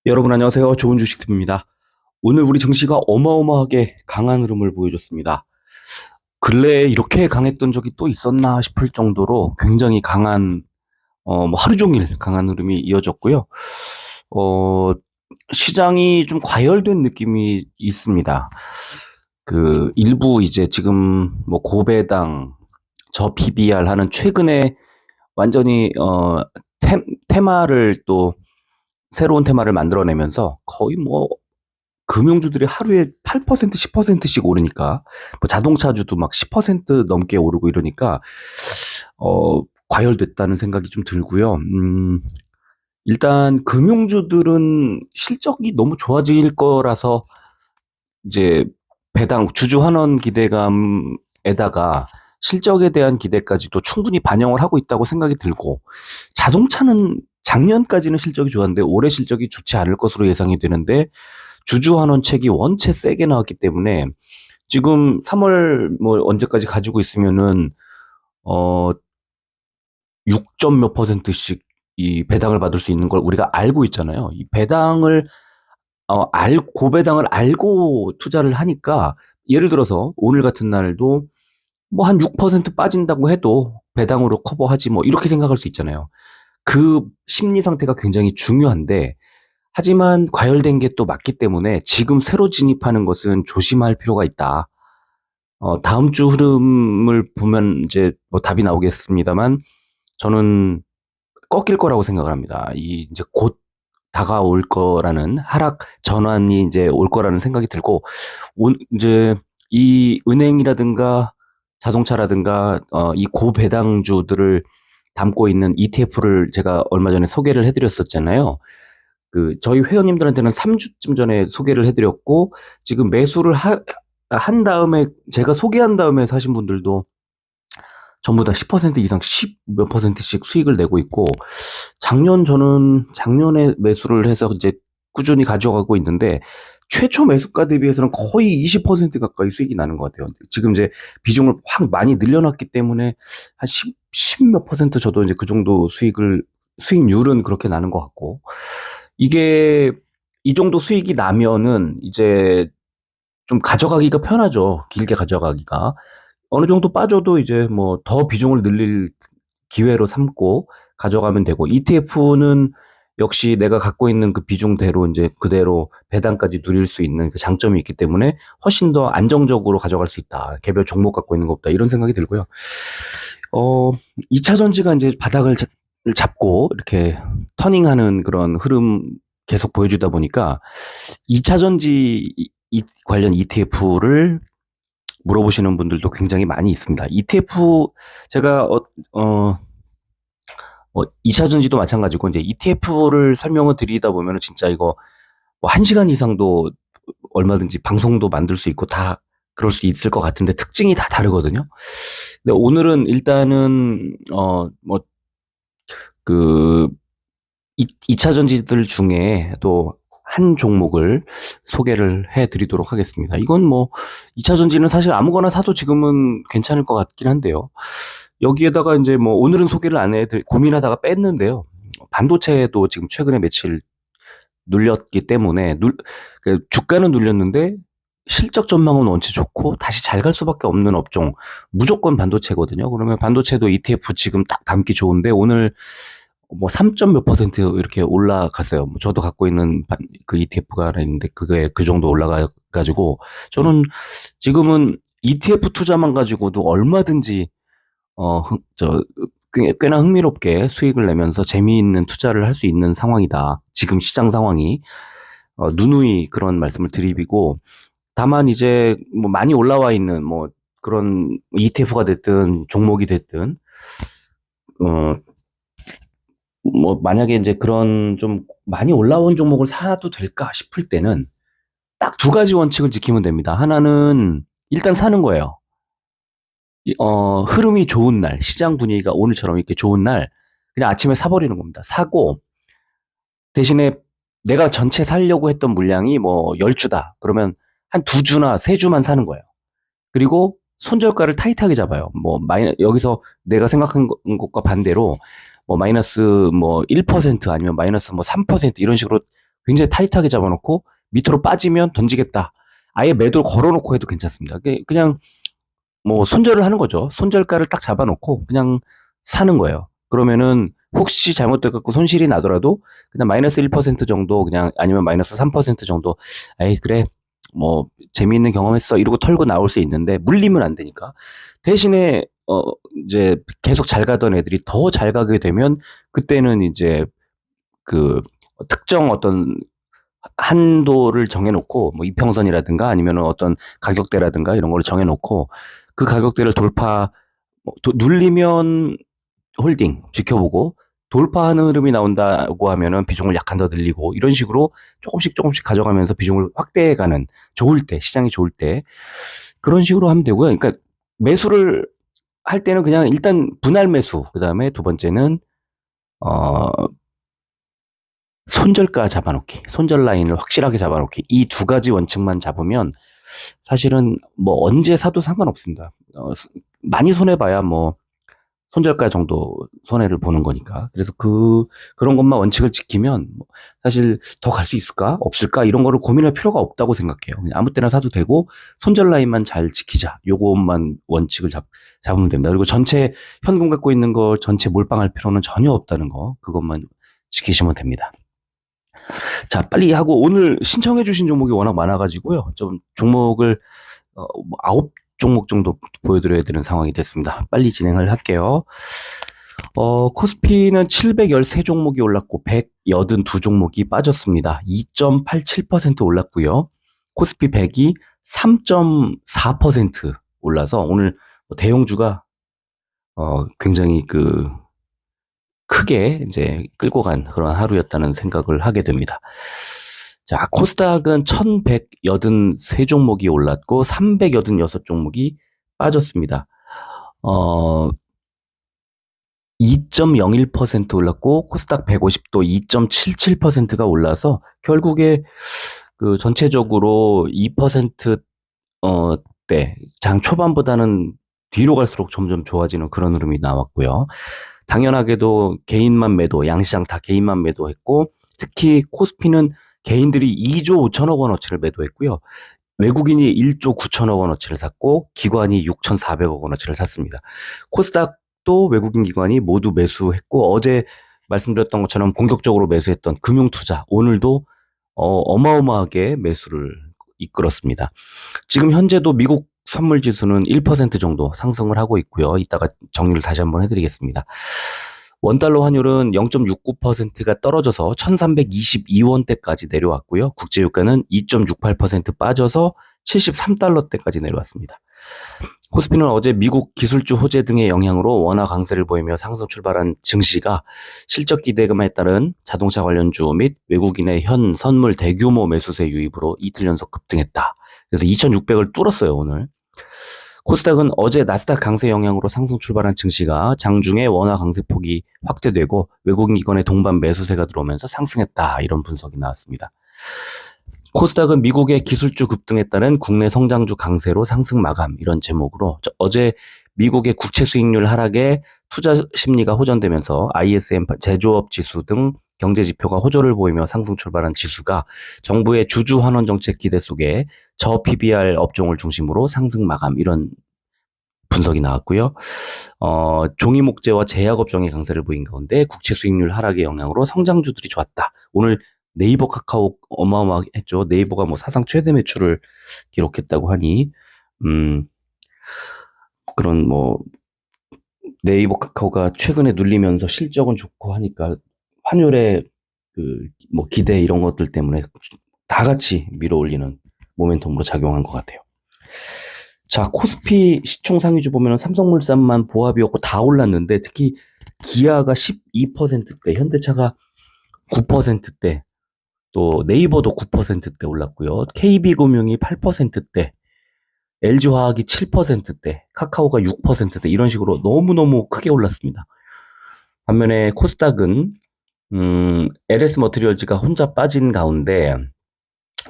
여러분 안녕하세요. 좋은 주식TV입니다. 오늘 우리 증시가 어마어마하게 강한 흐름을 보여줬습니다. 근래에 이렇게 강했던 적이 또 있었나 싶을 정도로 굉장히 강한, 뭐 하루 종일 강한 흐름이 이어졌고요. 어, 시장이 좀 과열된 느낌이 있습니다. 일부 이제 지금 뭐 고배당, 저 PBR 하는 최근에 완전히, 테마를 또 새로운 테마를 만들어내면서 거의 뭐 금융주들이 하루에 8%, 10%씩 오르니까, 뭐 자동차주도 막 10% 넘게 오르고 이러니까, 과열됐다는 생각이 좀 들고요. 일단 금융주들은 실적이 너무 좋아질 거라서 이제 배당, 주주 환원 기대감에다가 실적에 대한 기대까지도 충분히 반영을 하고 있다고 생각이 들고, 자동차는 작년까지는 실적이 좋았는데 올해 실적이 좋지 않을 것으로 예상이 되는데, 주주 환원책이 원체 세게 나왔기 때문에 지금 3월 뭐 언제까지 가지고 있으면은 어 6점 몇 %씩 이 배당을 받을 수 있는 걸 우리가 알고 있잖아요. 이 배당을 고배당을 알고 투자를 하니까, 예를 들어서 오늘 같은 날도 뭐 한 6% 빠진다고 해도 배당으로 커버하지 뭐, 이렇게 생각할 수 있잖아요. 그 심리 상태가 굉장히 중요한데, 하지만 과열된 게 또 맞기 때문에 지금 새로 진입하는 것은 조심할 필요가 있다. 다음 주 흐름을 보면 이제 뭐 답이 나오겠습니다만, 저는 꺾일 거라고 생각을 합니다. 이제 곧 다가올 거라는 하락 전환이 이제 올 거라는 생각이 들고, 이제 이 은행이라든가 자동차라든가 이 고배당주들을 담고 있는 ETF를 제가 얼마 전에 소개를 해드렸었잖아요. 저희 회원님들한테는 3주쯤 전에 소개를 해드렸고, 지금 매수를 한 다음에, 제가 소개한 다음에 사신 분들도 전부 다 10% 이상, 10 몇 %씩 수익을 내고 있고, 저는 작년에 매수를 해서 이제 꾸준히 가져가고 있는데, 최초 매수가 대비해서는 거의 20% 가까이 수익이 나는 것 같아요. 지금 이제 비중을 확 많이 늘려놨기 때문에 한 10 몇 % 저도 이제 그 정도 수익률은 그렇게 나는 것 같고, 이게 이 정도 수익이 나면은 이제 좀 가져가기가 편하죠. 길게 가져가기가. 어느 정도 빠져도 이제 뭐 더 비중을 늘릴 기회로 삼고 가져가면 되고, ETF는 역시 내가 갖고 있는 그 비중대로 이제 그대로 배당까지 누릴 수 있는 그 장점이 있기 때문에 훨씬 더 안정적으로 가져갈 수 있다. 개별 종목 갖고 있는 것보다, 이런 생각이 들고요. 어, 2차 전지가 이제 바닥을 잡고 이렇게 터닝하는 그런 흐름 계속 보여주다 보니까 2차 전지 관련 ETF를 물어보시는 분들도 굉장히 많이 있습니다. ETF, 제가 2차 전지도 마찬가지고 이제 ETF를 설명을 드리다 보면은 진짜 이거 뭐 1시간 이상도 얼마든지 방송도 만들 수 있고 다 그럴 수 있을 것 같은데, 특징이 다 다르거든요. 근데 오늘은 일단은 그 2차 전지들 중에 또 한 종목을 소개를 해드리도록 하겠습니다. 이건 뭐 2차 전지는 사실 아무거나 사도 지금은 괜찮을 것 같긴 한데요. 여기에다가 이제 뭐 오늘은 소개를 안 고민하다가 뺐는데요. 반도체도 지금 최근에 며칠 눌렸기 때문에 주가는 눌렸는데 실적 전망은 원체 좋고 다시 잘 갈 수밖에 없는 업종, 무조건 반도체거든요. 그러면 반도체도 ETF 지금 딱 담기 좋은데, 오늘 뭐 3점 몇 % 이렇게 올라갔어요. 뭐 저도 갖고 있는 그 ETF가 하나 있는데 그게 그 정도 올라가가지고, 저는 지금은 ETF 투자만 가지고도 얼마든지 어, 흥- 저, 꽤나 흥미롭게 수익을 내면서 재미있는 투자를 할 수 있는 상황이다. 지금 시장 상황이. 누누이 그런 말씀을 드리고, 다만 이제 뭐 많이 올라와 있는 뭐 그런 ETF가 됐든 종목이 됐든, 어, 뭐 만약에 이제 그런 좀 많이 올라온 종목을 사도 될까 싶을 때는 딱 두 가지 원칙을 지키면 됩니다. 하나는 일단 사는 거예요. 흐름이 좋은 날, 시장 분위기가 오늘처럼 이렇게 좋은 날, 그냥 아침에 사버리는 겁니다. 사고, 대신에 내가 전체 살려고 했던 물량이 뭐 10주다. 그러면 한 2주나 3주만 사는 거예요. 그리고 손절가를 타이트하게 잡아요. 뭐, 여기서 내가 생각한 것과 반대로, 뭐, 마이너스 뭐 1% 아니면 마이너스 뭐 3% 이런 식으로 굉장히 타이트하게 잡아놓고 밑으로 빠지면 던지겠다. 아예 매도를 걸어놓고 해도 괜찮습니다. 그냥 뭐 손절을 하는 거죠. 손절가를 딱 잡아놓고 그냥 사는 거예요. 그러면은 혹시 잘못돼 갖고 손실이 나더라도 그냥 마이너스 1% 정도 그냥 아니면 마이너스 3% 정도 에이 그래 뭐 재미있는 경험했어 이러고 털고 나올 수 있는데 물리면 안 되니까 대신에 이제 계속 잘 가던 애들이 더 잘 가게 되면 그때는 이제 그 특정 어떤 한도를 정해놓고 뭐 이평선이라든가 아니면 어떤 가격대라든가 이런 걸 정해놓고 그 가격대를 눌리면 홀딩 지켜보고 돌파하는 흐름이 나온다고 하면은 비중을 약간 더 늘리고 이런 식으로 조금씩 가져가면서 비중을 확대해가는 좋을 때 시장이 좋을 때 그런 식으로 하면 되고요. 그러니까 매수를 할 때는 그냥 일단 분할 매수 그다음에 두 번째는 어 손절가 잡아놓기, 손절 라인을 확실하게 잡아놓기 이 두 가지 원칙만 잡으면 사실은 뭐 언제 사도 상관없습니다. 많이 손해봐야 뭐 손절가 정도 손해를 보는 거니까. 그래서 그런 것만 원칙을 지키면 뭐 사실 더 갈 수 있을까? 없을까? 이런 거를 고민할 필요가 없다고 생각해요. 그냥 아무 때나 사도 되고 손절 라인만 잘 지키자. 요것만 원칙을 잡으면 됩니다. 그리고 전체 현금 갖고 있는 거 전체 몰빵할 필요는 전혀 없다는 거. 그것만 지키시면 됩니다. 자, 빨리 하고 오늘 신청해 주신 종목이 워낙 많아가지고요. 좀 종목을 9종목 정도 보여드려야 되는 상황이 됐습니다. 빨리 진행을 할게요. 코스피는 713종목이 올랐고 182종목이 빠졌습니다. 2.87% 올랐고요. 코스피 100이 3.4% 올라서 오늘 대형주가 굉장히 크게 이제 끌고 간 그런 하루였다는 생각을 하게 됩니다. 자, 코스닥은 1183종목이 올랐고 386종목이 빠졌습니다. 2.01% 올랐고 코스닥 150도 2.77%가 올라서 결국에 전체적으로 2% 대 장 초반보다는 뒤로 갈수록 점점 좋아지는 그런 흐름이 나왔고요. 당연하게도 개인만 매도, 양시장 다 개인만 매도했고 특히 코스피는 개인들이 2조 5천억 원어치를 매도했고요. 외국인이 1조 9천억 원어치를 샀고 기관이 6,400억 원어치를 샀습니다. 코스닥도 외국인 기관이 모두 매수했고 어제 말씀드렸던 것처럼 공격적으로 매수했던 금융투자 오늘도 어마어마하게 매수를 이끌었습니다. 지금 현재도 미국 선물 지수는 1% 정도 상승을 하고 있고요. 이따가 정리를 다시 한번 해드리겠습니다. 원달러 환율은 0.69%가 떨어져서 1322원대까지 내려왔고요. 국제유가는 2.68% 빠져서 73달러대까지 내려왔습니다. 코스피는 어제 미국 기술주 호재 등의 영향으로 원화 강세를 보이며 상승 출발한 증시가 실적 기대감에 따른 자동차 관련주 및 외국인의 현 선물 대규모 매수세 유입으로 이틀 연속 급등했다. 그래서 2600을 뚫었어요, 오늘. 코스닥은 어제 나스닥 강세 영향으로 상승 출발한 증시가 장중에 원화 강세폭이 확대되고 외국인 기관의 동반 매수세가 들어오면서 상승했다. 이런 분석이 나왔습니다. 코스닥은 미국의 기술주 급등에 따른 국내 성장주 강세로 상승 마감 이런 제목으로 어제 미국의 국채 수익률 하락에 투자 심리가 호전되면서 ISM 제조업 지수 등 경제 지표가 호조를 보이며 상승 출발한 지수가 정부의 주주 환원 정책 기대 속에 저 PBR 업종을 중심으로 상승 마감 이런 분석이 나왔고요. 종이 목재와 제약 업종의 강세를 보인 가운데 국채 수익률 하락의 영향으로 성장주들이 좋았다. 오늘 네이버 카카오 어마어마했죠. 네이버가 뭐 사상 최대 매출을 기록했다고 하니 그런 뭐 네이버 카카오가 최근에 눌리면서 실적은 좋고 하니까 환율의 뭐 기대 이런 것들 때문에 다 같이 밀어올리는 모멘텀으로 작용한 것 같아요. 자, 코스피 시총 상위주 보면은 삼성물산만 보합이었고 다 올랐는데 특히 기아가 12%대, 현대차가 9%대, 또 네이버도 9%대 올랐고요. KB금융이 8%대, LG화학이 7%대, 카카오가 6%대 이런 식으로 너무너무 크게 올랐습니다. 반면에 코스닥은 LS 머티리얼즈가 혼자 빠진 가운데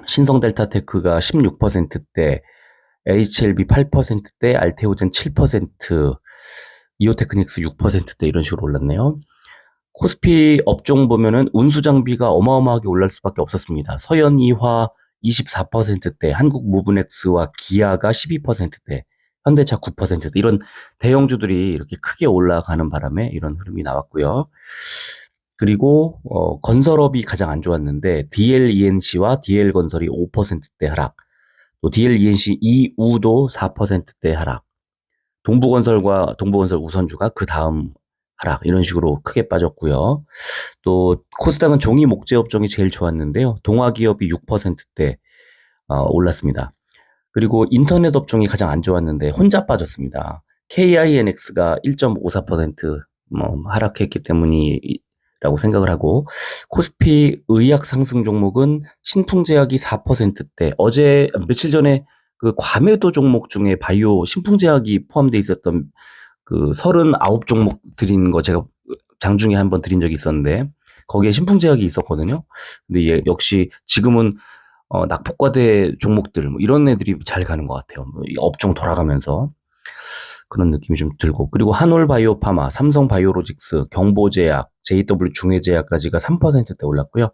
신성델타테크가 16%대, HLB 8%대, 알테오젠 7%, 이오테크닉스 6%대 이런 식으로 올랐네요. 코스피 업종 보면은 운수장비가 어마어마하게 올랄 수밖에 없었습니다. 서현이화 24%대, 한국무브넥스와 기아가 12%대, 현대차 9%대 이런 대형주들이 이렇게 크게 올라가는 바람에 이런 흐름이 나왔고요. 그리고 건설업이 가장 안 좋았는데 DLENC와 DL건설이 5%대 하락, 또 DLENC 이우도 4%대 하락, 동부건설과 동부건설 우선주가 그 다음 하락 이런 식으로 크게 빠졌고요. 또 코스닥은 종이 목재 업종이 제일 좋았는데요. 동화기업이 6%대 올랐습니다. 그리고 인터넷 업종이 가장 안 좋았는데 혼자 빠졌습니다. KINX가 1.54% 하락했기 때문이라고 생각을 하고, 코스피 의약 상승 종목은 신풍제약이 4%대, 어제 며칠 전에 그 과매도 종목 중에 바이오 신풍제약이 포함되어 있었던 그 39종목 드린 거 제가 장중에 한번 드린 적이 있었는데 거기에 신풍제약이 있었거든요. 근데 역시 지금은 낙폭과대 종목들 뭐 이런 애들이 잘 가는 것 같아요. 이 업종 돌아가면서 그런 느낌이 좀 들고, 그리고 한올바이오파마, 삼성바이오로직스, 경보제약, JW 중해제약까지가 3%대 올랐고요.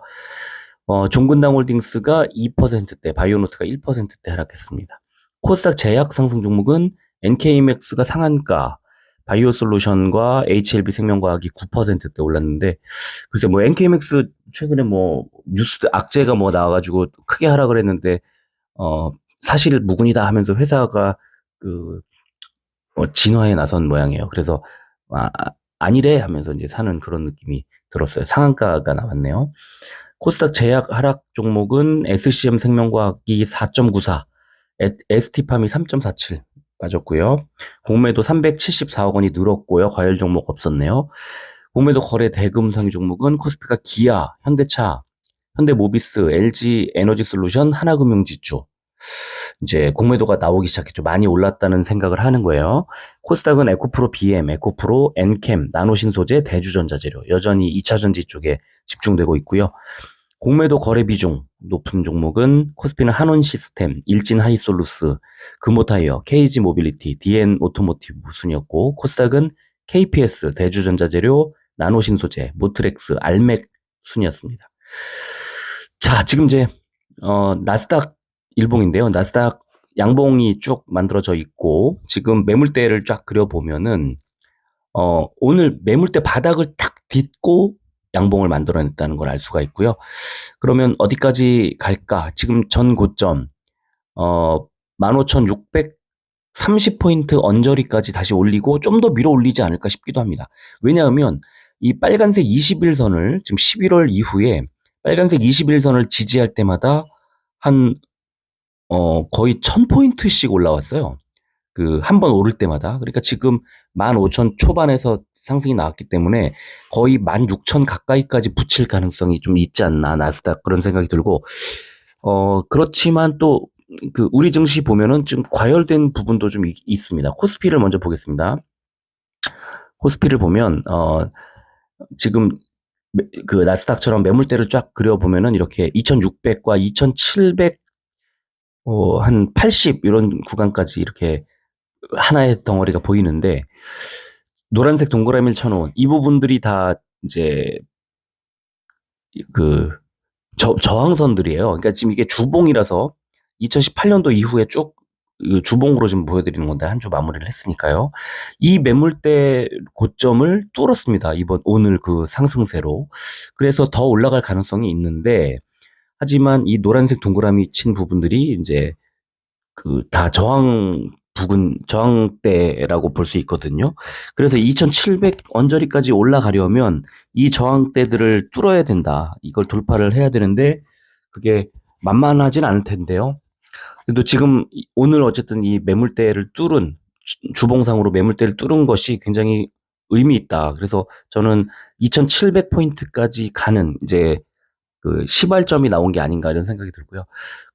종근당홀딩스가 2%대, 바이오노트가 1%대 하락했습니다. 코스닥 제약 상승 종목은 NK맥스가 상한가, 바이오솔루션과 HLB 생명과학이 9%대 올랐는데, 글쎄 뭐 NK맥스 최근에 뭐 뉴스 악재가 뭐 나와가지고 크게 하락을 했는데 사실 무근이다 하면서 회사가 그 진화에 나선 모양이에요. 그래서 아니래 하면서 이제 사는 그런 느낌이 들었어요. 상한가가 나왔네요. 코스닥 제약 하락 종목은 SCM 생명과학이 4.94, ST팜이 3.47 빠졌고요. 공매도 374억 원이 늘었고요. 과열 종목 없었네요. 공매도 거래 대금 상위 종목은 코스피가 기아, 현대차, 현대모비스, LG 에너지솔루션, 하나금융지주. 이제 공매도가 나오기 시작했죠. 많이 올랐다는 생각을 하는 거예요. 코스닥은 에코프로 BM, 에코프로, 엔캠, 나노신소재, 대주전자재료 여전히 2차전지 쪽에 집중되고 있고요. 공매도 거래 비중 높은 종목은 코스피는 한원시스템, 일진하이솔루스, 금호타이어, KG모빌리티, DN오토모티브 순이었고, 코스닥은 KPS, 대주전자재료, 나노신소재, 모트렉스, 알맥 순이었습니다. 자, 지금 이제 나스닥 일봉인데요. 나스닥 양봉이 쭉 만들어져 있고, 지금 매물대를 쫙 그려보면은 오늘 매물대 바닥을 탁 딛고 양봉을 만들어냈다는 걸 알 수가 있고요. 그러면 어디까지 갈까? 지금 전 고점 15,630포인트 언저리까지 다시 올리고 좀 더 밀어 올리지 않을까 싶기도 합니다. 왜냐하면 이 빨간색 21선을 지금 11월 이후에 빨간색 21선을 지지할 때마다 한 거의 1000포인트씩 올라왔어요. 그 한 번 오를 때마다. 그러니까 지금 15,000 초반에서 상승이 나왔기 때문에 거의 16,000 가까이까지 붙일 가능성이 좀 있지 않나, 나스닥, 그런 생각이 들고, 그렇지만 또 그 우리 증시 보면은 좀 과열된 부분도 좀 있습니다. 코스피를 먼저 보겠습니다. 코스피를 보면 지금 그 나스닥처럼 매물대를 쫙 그려보면은 이렇게 2,600과 2,700 한 80 이런 구간까지 이렇게 하나의 덩어리가 보이는데, 노란색 동그라미를 쳐놓은 이 부분들이 다 이제 그 저항선들이에요. 그러니까 지금 이게 주봉이라서 2018년도 이후에 쭉 주봉으로 지금 보여드리는 건데, 한 주 마무리를 했으니까요. 이 매물대 고점을 뚫었습니다. 오늘 그 상승세로. 그래서 더 올라갈 가능성이 있는데, 하지만 이 노란색 동그라미 친 부분들이 이제 그 다 저항대라고 볼 수 있거든요. 그래서 2,700 언저리까지 올라가려면 이 저항대들을 뚫어야 된다. 이걸 돌파를 해야 되는데 그게 만만하진 않을 텐데요. 그래도 지금 오늘 어쨌든 이 매물대를 뚫은, 주봉상으로 매물대를 뚫은 것이 굉장히 의미 있다. 그래서 저는 2,700포인트까지 가는 이제 그 시발점이 나온 게 아닌가 이런 생각이 들고요.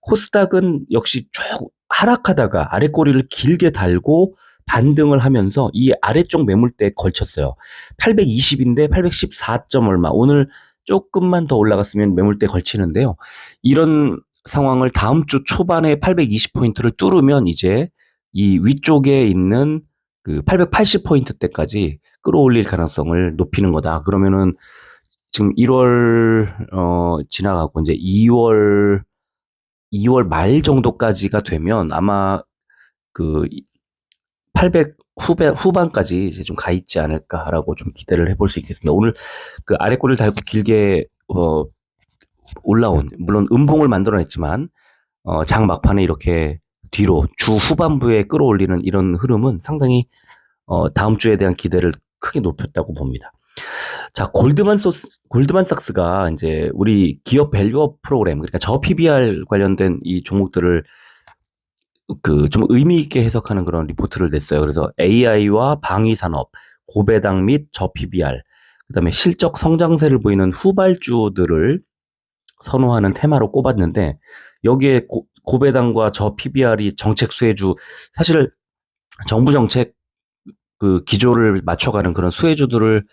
코스닥은 역시 쭉 하락하다가 아래 꼬리를 길게 달고 반등을 하면서 이 아래쪽 매물대에 걸쳤어요. 820인데 814점 얼마. 오늘 조금만 더 올라갔으면 매물대 걸치는데요. 이런 상황을 다음 주 초반에 820포인트를 뚫으면 이제 이 위쪽에 있는 그 880포인트대까지 끌어올릴 가능성을 높이는 거다. 그러면은 지금 1월 지나가고 이제 2월 말 정도까지가 되면 아마 그 800 후반까지 이제 좀 가 있지 않을까라고 좀 기대를 해볼 수 있겠습니다. 오늘 그 아래 꼬리를 달고 길게 올라온, 물론 음봉을 만들어냈지만 장 막판에 이렇게 뒤로 주 후반부에 끌어올리는 이런 흐름은 상당히 다음 주에 대한 기대를 크게 높였다고 봅니다. 자, 골드만삭스가 이제 우리 기업 밸류업 프로그램, 그러니까 저 PBR 관련된 이 종목들을 그 좀 의미 있게 해석하는 그런 리포트를 냈어요. 그래서 AI와 방위 산업, 고배당 및 저 PBR, 그다음에 실적 성장세를 보이는 후발주들을 선호하는 테마로 꼽았는데 여기에 고배당과 저 PBR이 정책 수혜주, 사실 정부 정책 그 기조를 맞춰가는 그런 수혜주들을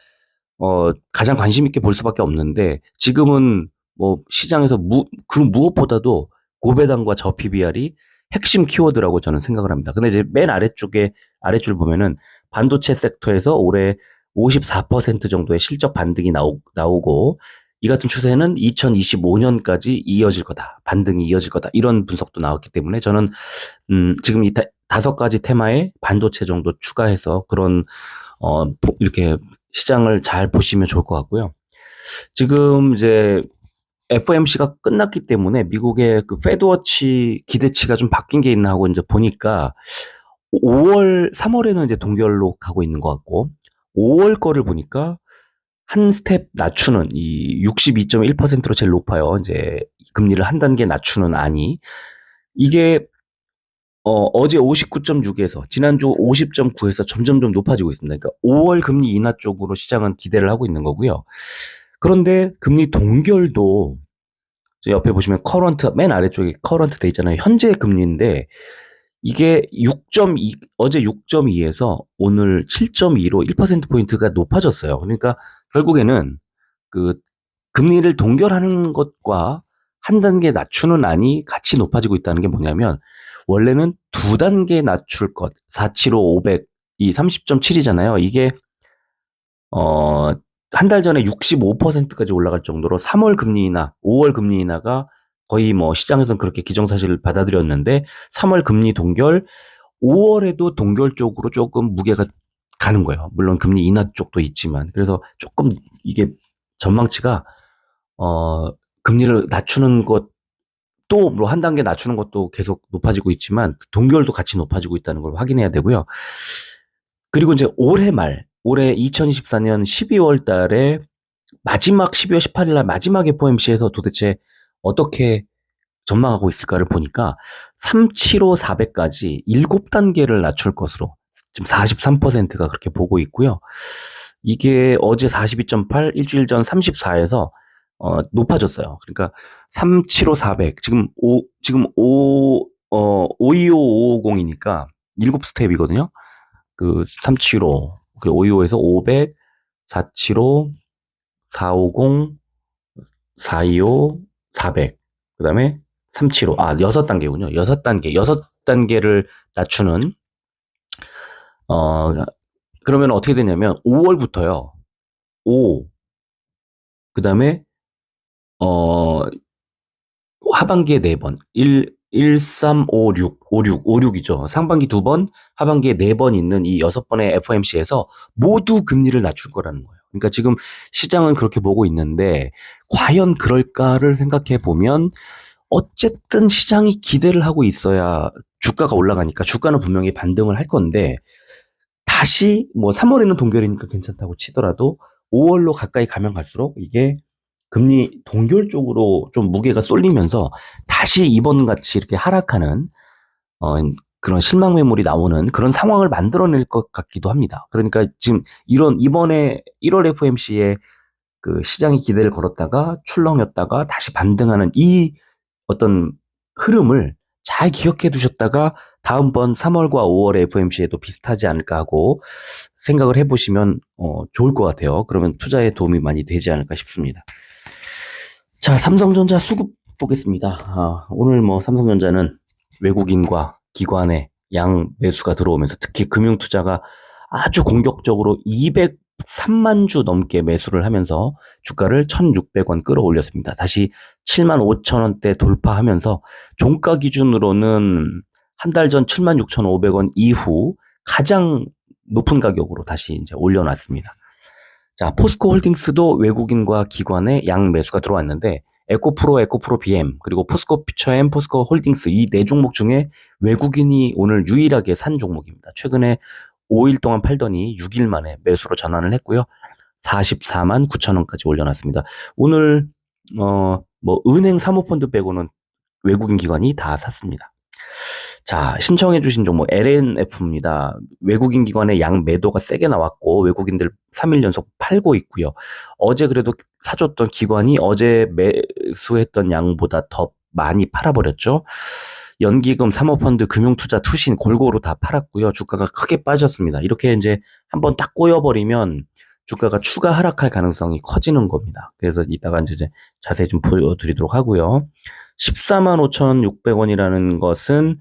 가장 관심 있게 볼 수밖에 없는데 지금은 뭐 시장에서 그 무엇보다도 고배당과 저 PBR이 핵심 키워드라고 저는 생각을 합니다. 근데 이제 맨 아래줄 보면은 반도체 섹터에서 올해 54% 정도의 실적 반등이 나오고 이 같은 추세는 2025년까지 이어질 거다. 반등이 이어질 거다. 이런 분석도 나왔기 때문에 저는 지금 이 5가지 테마에 반도체 정도 추가해서 그런 이렇게 시장을 잘 보시면 좋을 것 같고요. 지금 이제 FOMC가 끝났기 때문에 미국의 그 페드워치 기대치가 좀 바뀐 게 있나 하고 이제 보니까 3월에는 이제 동결로 가고 있는 것 같고 5월 거를 보니까 한 스텝 낮추는 이 62.1%로 제일 높아요. 이제 금리를 한 단계 낮추는 안이 이게 어제 59.6에서 지난주 50.9에서 점점점 높아지고 있습니다. 그러니까 5월 금리 인하 쪽으로 시장은 기대를 하고 있는 거고요. 그런데 금리 동결도 옆에 보시면 커런트 맨 아래쪽에 커런트 돼 있잖아요. 현재 금리인데 이게 6.2 어제 6.2에서 오늘 7.2로 1% 포인트가 높아졌어요. 그러니까 결국에는 그 금리를 동결하는 것과 한 단계 낮추는 안이 같이 높아지고 있다는 게 뭐냐면 원래는 두 단계 낮출 것 475, 500, 이 30.7이잖아요. 이게 한 달 전에 65%까지 올라갈 정도로 3월 금리 인하, 5월 금리 인하가 거의 뭐 시장에서는 그렇게 기정사실을 받아들였는데 3월 금리 동결, 5월에도 동결 쪽으로 조금 무게가 가는 거예요. 물론 금리 인하 쪽도 있지만 그래서 조금 이게 전망치가 금리를 낮추는 것도 뭐 한 단계 낮추는 것도 계속 높아지고 있지만 동결도 같이 높아지고 있다는 걸 확인해야 되고요. 그리고 이제 올해 2024년 12월 달에 마지막 12월 18일 날 마지막 FOMC에서 도대체 어떻게 전망하고 있을까를 보니까 375, 400까지 7단계를 낮출 것으로 지금 43%가 그렇게 보고 있고요. 이게 어제 42.8, 일주일 전 34에서 높아졌어요. 그러니까 375, 400 525, 550이니까 7스텝이거든요. 그 375, 그 525에서 500, 475, 450, 425, 400. 그다음에 375. 6단계군요. 6단계를 낮추는 그러면 어떻게 되냐면 5월부터요. 5. 그다음에 어 하반기에 4번. 56이죠. 상반기 2번, 하반기에 4번 있는 이 6번의 FOMC에서 모두 금리를 낮출 거라는 거예요. 그러니까 지금 시장은 그렇게 보고 있는데 과연 그럴까를 생각해 보면 어쨌든 시장이 기대를 하고 있어야 주가가 올라가니까 주가는 분명히 반등을 할 건데 다시 뭐 3월에는 동결이니까 괜찮다고 치더라도 5월로 가까이 가면 갈수록 이게 금리 동결 쪽으로 좀 무게가 쏠리면서 다시 이번 같이 이렇게 하락하는 그런 실망 매물이 나오는 그런 상황을 만들어낼 것 같기도 합니다. 그러니까 지금 이번에 1월 FOMC에 그 시장이 기대를 걸었다가 출렁였다가 다시 반등하는 이 어떤 흐름을 잘 기억해 두셨다가 다음번 3월과 5월의 FOMC에도 비슷하지 않을까 하고 생각을 해보시면 좋을 것 같아요. 그러면 투자에 도움이 많이 되지 않을까 싶습니다. 자, 삼성전자 수급 보겠습니다. 오늘 뭐 삼성전자는 외국인과 기관의 양 매수가 들어오면서 특히 금융투자가 아주 공격적으로 3만 주 넘게 매수를 하면서 주가를 1,600원 끌어올렸습니다. 다시 7만 5천 원대 돌파하면서 종가 기준으로는 한 달 전 7만 6,500원 이후 가장 높은 가격으로 다시 이제 올려놨습니다. 자, 포스코 홀딩스도 외국인과 기관의 양 매수가 들어왔는데 에코프로, 에코프로 BM, 그리고 포스코 퓨처엠, 포스코 홀딩스 이 네 종목 중에 외국인이 오늘 유일하게 산 종목입니다. 최근에 5일 동안 팔더니 6일 만에 매수로 전환을 했고요. 44만 9천 원까지 올려놨습니다. 오늘 뭐 은행 사모펀드 빼고는 외국인 기관이 다 샀습니다. 자, 신청해 주신 종목 LNF입니다. 외국인 기관의 양 매도가 세게 나왔고 외국인들 3일 연속 팔고 있고요. 어제 그래도 사줬던 기관이 어제 매수했던 양보다 더 많이 팔아버렸죠. 연기금, 사모펀드, 금융투자, 투신 골고루 다 팔았고요. 주가가 크게 빠졌습니다. 이렇게 이제 한번 딱 꼬여버리면 주가가 추가 하락할 가능성이 커지는 겁니다. 그래서 이따가 이제 자세히 좀 보여드리도록 하고요. 14만 5,600원이라는 것은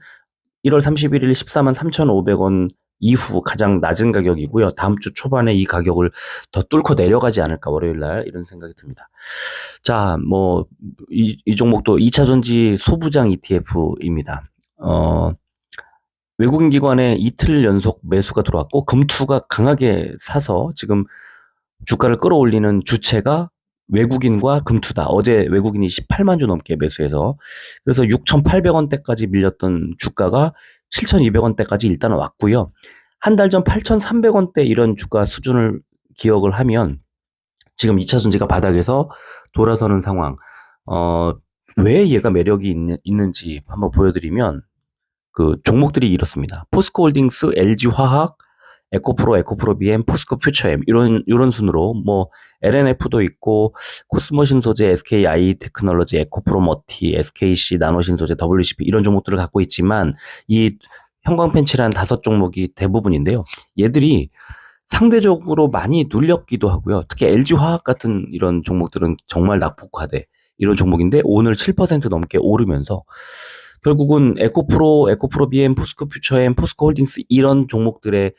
1월 31일 14만 3,500원 이후 가장 낮은 가격이고요. 다음 주 초반에 이 가격을 더 뚫고 내려가지 않을까 월요일 날 이런 생각이 듭니다. 자, 뭐 이 종목도 2차 전지 소부장 ETF입니다. 외국인 기관에 이틀 연속 매수가 들어왔고 금투가 강하게 사서 지금 주가를 끌어올리는 주체가 외국인과 금투다. 어제 외국인이 18만 주 넘게 매수해서 그래서 6,800원대까지 밀렸던 주가가 7,200원대까지 일단 왔고요. 한 달 전 8,300원대 이런 주가 수준을 기억을 하면 지금 2차 전지가 바닥에서 돌아서는 상황. 왜 얘가 매력이 있는지 한번 보여드리면 그 종목들이 이렇습니다. 포스코홀딩스, LG화학, 에코프로, 에코프로 BM, 포스코 퓨처엠 이런 순으로 뭐 LNF도 있고 코스모신소재, SKI 테크놀로지, 에코프로 머티, SKC 나노신소재, WCP 이런 종목들을 갖고 있지만 이 형광펜치란 5종목이 대부분인데요. 얘들이 상대적으로 많이 눌렸기도 하고요. 특히 LG화학 같은 이런 종목들은 정말 낙폭화돼 이런 종목인데 오늘 7% 넘게 오르면서 결국은 에코프로 BM, 포스코 퓨처엠, 포스코 홀딩스 이런 종목들의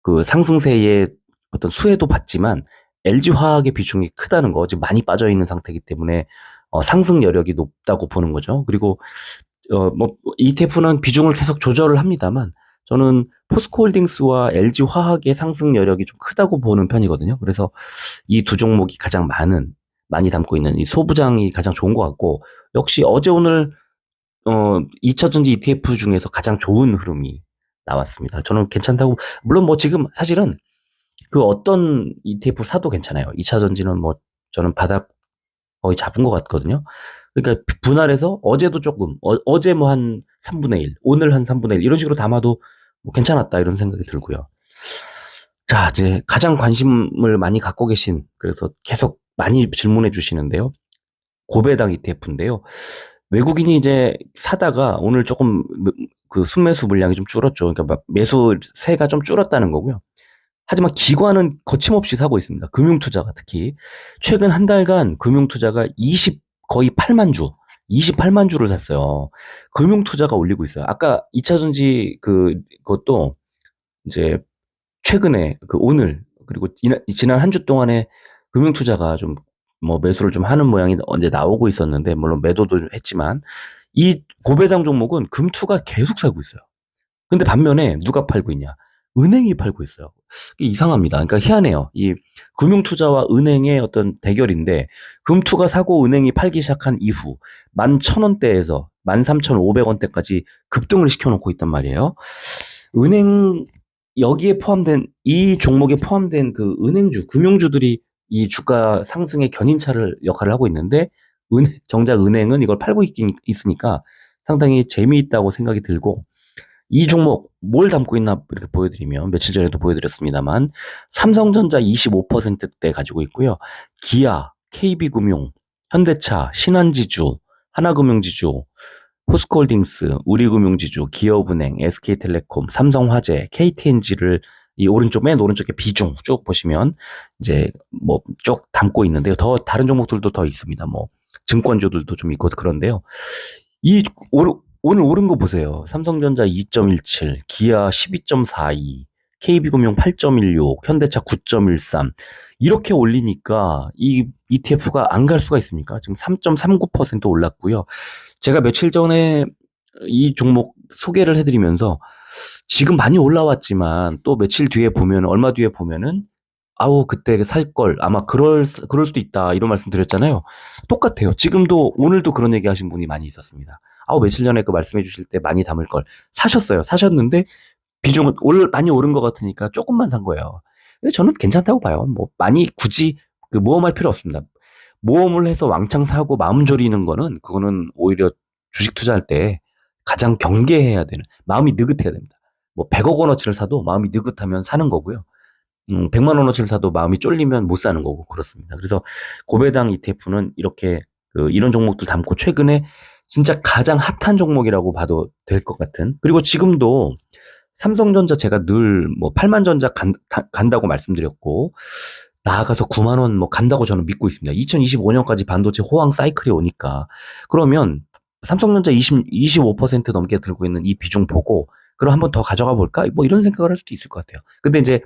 그 상승세의 어떤 수혜도 받지만 LG화학의 비중이 크다는 거, 지금 많이 빠져 있는 상태이기 때문에 상승 여력이 높다고 보는 거죠. 그리고 뭐 ETF는 비중을 계속 조절을 합니다만 저는 포스코홀딩스와 LG화학의 상승 여력이 좀 크다고 보는 편이거든요. 그래서 이 두 종목이 가장 많이 담고 있는 이 소부장이 가장 좋은 것 같고 역시 어제 오늘 2차 전지 ETF 중에서 가장 좋은 흐름이 나왔습니다. 저는 괜찮다고 물론 뭐 지금 사실은 그 어떤 ETF 사도 괜찮아요. 2차 전지는 뭐 저는 바닥 거의 잡은 것 같거든요. 그러니까 분할해서 어제도 조금 어제 뭐 한 3분의 1 오늘 한 3분의 1 이런 식으로 담아도 뭐 괜찮았다 이런 생각이 들고요. 자, 이제 가장 관심을 많이 갖고 계신 그래서 계속 많이 질문해 주시는데요. 고배당 ETF인데요. 외국인이 이제 사다가 오늘 조금 그 순매수 물량이 좀 줄었죠. 그러니까 매수세가 좀 줄었다는 거고요. 하지만 기관은 거침없이 사고 있습니다. 금융투자가 특히 최근 한 달간 금융투자가 거의 8만 주, 28만 주를 샀어요. 금융투자가 올리고 있어요. 아까 2차 전지 그것도 이제 최근에 오늘 그리고 지난 한 주 동안에 금융투자가 좀 뭐 매수를 좀 하는 모양이 언제 나오고 있었는데 물론 매도도 했지만 이 고배당 종목은 금투가 계속 사고 있어요. 근데 반면에 누가 팔고 있냐? 은행이 팔고 있어요. 이게 이상합니다. 그러니까 희한해요. 이 금융투자와 은행의 어떤 대결인데 금투가 사고 은행이 팔기 시작한 이후 11,000원대에서 13,500원대까지 급등을 시켜놓고 있단 말이에요. 은행 여기에 포함된 이 종목에 포함된 그 은행주, 금융주들이 이 주가 상승의 견인차를 역할을 하고 있는데 정작 은행은 이걸 팔고 있으니까 상당히 재미있다고 생각이 들고 이 종목 뭘 담고 있나 이렇게 보여드리면 며칠 전에도 보여드렸습니다만 삼성전자 25%대 가지고 있고요. 기아, KB금융, 현대차, 신한지주, 하나금융지주, 포스코홀딩스, 우리금융지주, 기업은행, SK텔레콤, 삼성화재, KTNG를 이 맨 오른쪽에 비중 쭉 보시면 이제 뭐 쭉 담고 있는데요. 더 다른 종목들도 더 있습니다. 뭐 증권주들도 좀 있고 그런데요. 오늘 오른 거 보세요. 삼성전자 2.17, 기아 12.42, KB금융 8.16, 현대차 9.13 이렇게 올리니까 이 ETF가 안 갈 수가 있습니까? 지금 3.39% 올랐고요. 제가 며칠 전에 이 종목 소개를 해드리면서 지금 많이 올라왔지만 또 며칠 뒤에 보면 얼마 뒤에 보면은 아우 그때 살 걸 아마 그럴 수도 있다 이런 말씀 드렸잖아요. 똑같아요. 지금도 오늘도 그런 얘기 하신 분이 많이 있었습니다. 아우 며칠 전에 그 말씀해 주실 때 많이 담을 걸 사셨어요. 사셨는데 비중은 많이 오른 것 같으니까 조금만 산 거예요. 근데 저는 괜찮다고 봐요. 뭐 많이 굳이 그 모험할 필요 없습니다. 모험을 해서 왕창 사고 마음 졸이는 거는 그거는 오히려 주식 투자할 때 가장 경계해야 되는 마음이 느긋해야 됩니다. 뭐 100억 원어치를 사도 마음이 느긋하면 사는 거고요. 100만 원어치를 사도 마음이 쫄리면 못 사는 거고 그렇습니다. 그래서 고배당 ETF는 이렇게 이런 종목들 담고 최근에 진짜 가장 핫한 종목이라고 봐도 될 것 같은 그리고 지금도 삼성전자 제가 늘 뭐 8만 전자 간다고 말씀드렸고 나아가서 9만 원 뭐 간다고 저는 믿고 있습니다. 2025년까지 반도체 호황 사이클이 오니까 그러면 삼성전자 25% 넘게 들고 있는 이 비중 보고 그럼 한번 더 가져가 볼까? 뭐 이런 생각을 할 수도 있을 것 같아요. 근데 이제